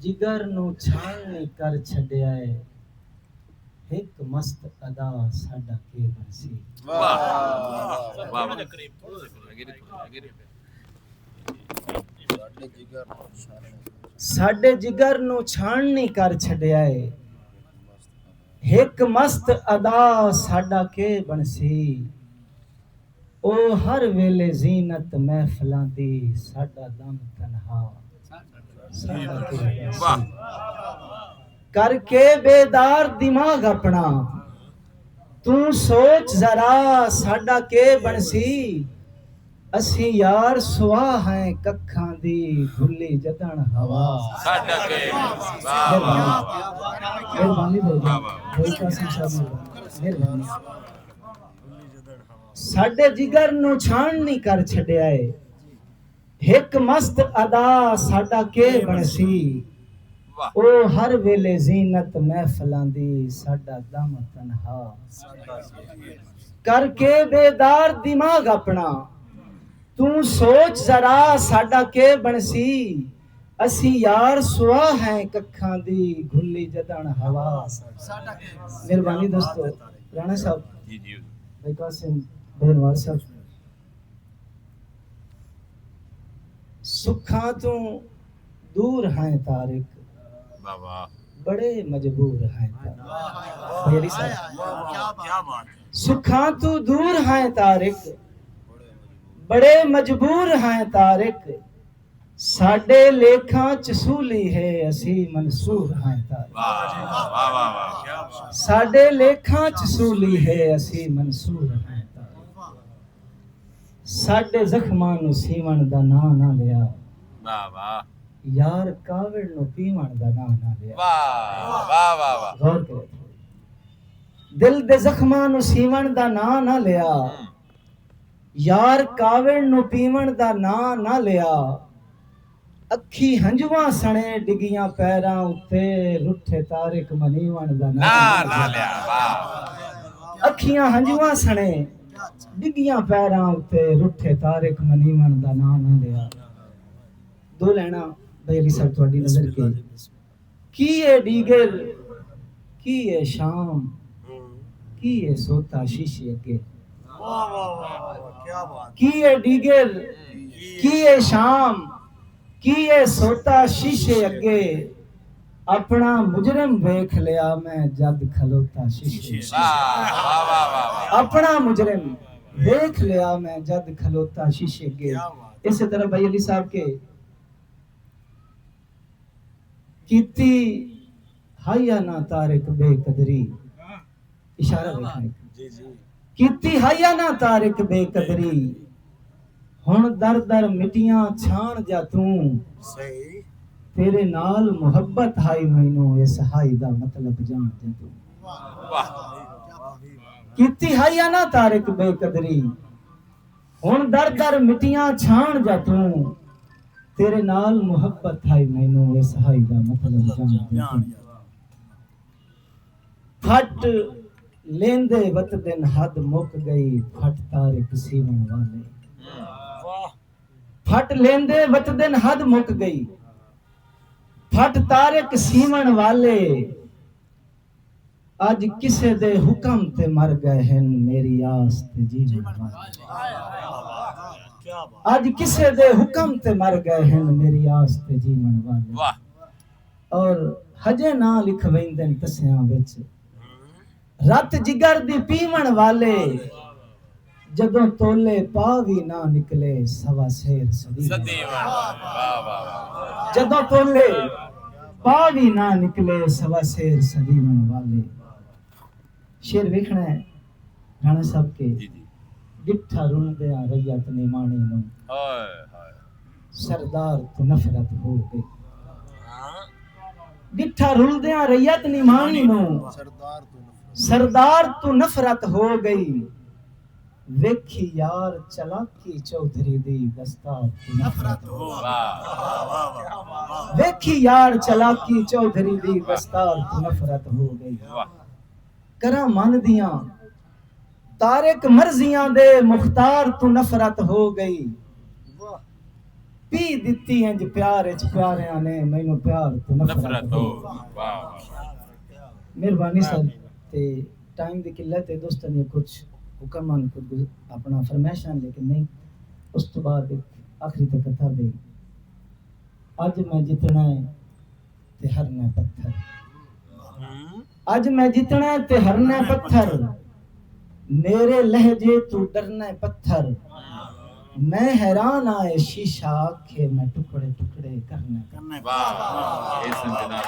जिगर नू छाननी कर छड्या है एक मस्त अदा साडा के बरसी। वाह वाह वाह साडे जिगर नू छाननी कर छड्या है एक मस्त अदा साडा के बनसी। ओ हर वेले जीनत महफिलां दी साडा दम तन्हा साडा के बनसी। करके बेदार दिमाग अपना तू सोच जरा साडा के बनसी। असी यार सुआ है कखां दी भुली जदन हवा साडा के मेहरबानी मेहरबानी। साडे जिगर नू छाननी कर छड्या है एक मस्त अदा साडा के बनसी। ओ हर वेले जीनत महफिलां दी साडा दम तन्हा करके बेदार दिमाग अपना तू सोच जरा साडा के बनसी। असी यार सुआ है कखां दी घुली जदन हवा। मेहरबानी दोस्तों राणा साहब जी जी भाई कासिम बेनवार साहब। सुखा तू दूर है तारिक वाह वाह बड़े मजबूर हैं मेरी सुखा तू दूर है तारिक बड़े मजबूर हैं तारिक। साडे लेखा चसूली है असी मंसूर हैं तारिक। वाह वाह वाह साडे लेखा चसूली है असी मंसूर हैं तारिक। साडे जख्मां नू सीवण दा नां ना लिया वाह वाह यार कावड़ नु पीवण दा नां ना लिया। वाह वाह वाह वाह गौर करो दिल दे जख्मां नु सीवण दा नां ना लिया यार कावड़ नु पीवण दा नां ना लिया। अखी हंजुआ सणे डिगियां पैरां उत्ते रुठे तारिक मनीवण दा ना ना लिया वाह अखियां हंजुआ सणे डिगियां पैरां उत्ते रुठे तारिक मनीवण दा नां ना लिया। दो लेना भाई अली साहब थोड़ी नजर के की ये डीगर की ये शाम की ये सोता शीशे अगे। की ये डीगर की ये शाम की ये सोता शीशे अगे। अपना मुजरिम वेख लिया मैं जद खलोता शीशे। अपना मुजरिम वेख लिया मैं जद खलोता शीशे अगे। इसी तरह भाई अली साहब के कीती हाया ना तारिक बेकदरी इशारा देखना कीती हाया ना तारिक बेकदरी। हुण दर दर मिटियां छाण जा तू तेरे नाल मुहब्बत हाई मैनू इस हाई दा मतलब जान जा तू। कीती हाया ना तारिक बेकदरी हुण दर दर मिटियां छाण जा तू तेरे नाल मुहब्बत हाई मैनू इस हाई दा मतलब जान जा तू। फट लेंदे वत दिन हद मुक गई फट तारिक सीवन वाले। फट लेंदे वत दिन हद मुक गई फट तारिक सीवन वाले। अज किसे दे हुक्म ते मर गए हैं मेरी आस ते जीवन वाले। अज किसे दे हुक्म ते मर गए हैं मेरी आस ते जीवन वाले। और हजे ना लिख वेंदे तस्यां विच रत जिगर दी पीवण वाले। जदों तोले पा भी ना निकले सवा शेर सदी। जदों तोले पा भी ना निकले सवा शेर सदीवन वाले। शेर वेखना है राणा साहब के डिठा रुलदियां रैयत निमाणी नूं सरदार तो नफरत हो गई। डिठा रुलदियां रैयत निमाणी नूं सरदार तो नफरत हो गई। वेखी यार चलाकी चौधरी दी दस्तार तो नफरत हो गई। वेखी यार चलाकी चौधरी दी दस्तार तो नफरत हो गई। करा मन दियां तारिक मर्जियां दे मुख्तार तो नफरत हो गई। पी दिती इंज प्यार च प्यारियां ने मैनू प्यार तो नफरत हो वाह मेहरबानी सर ते टाइम दी किल्लत है दोस्तों ने कुछ हुक्म कुछ अपना फरमाइशां लेकिन नहीं उस तो बाद एक आखिरी तक कथा दे अज मैं जितना है ते हरना पत्थर अज मैं जितना है ते हरना पत्थर मेरे लहजे तू डरना पत्थर मैं हैरान आए शीशा आखे मैं टुकड़े टुकड़े करना वाह वाह ये संजना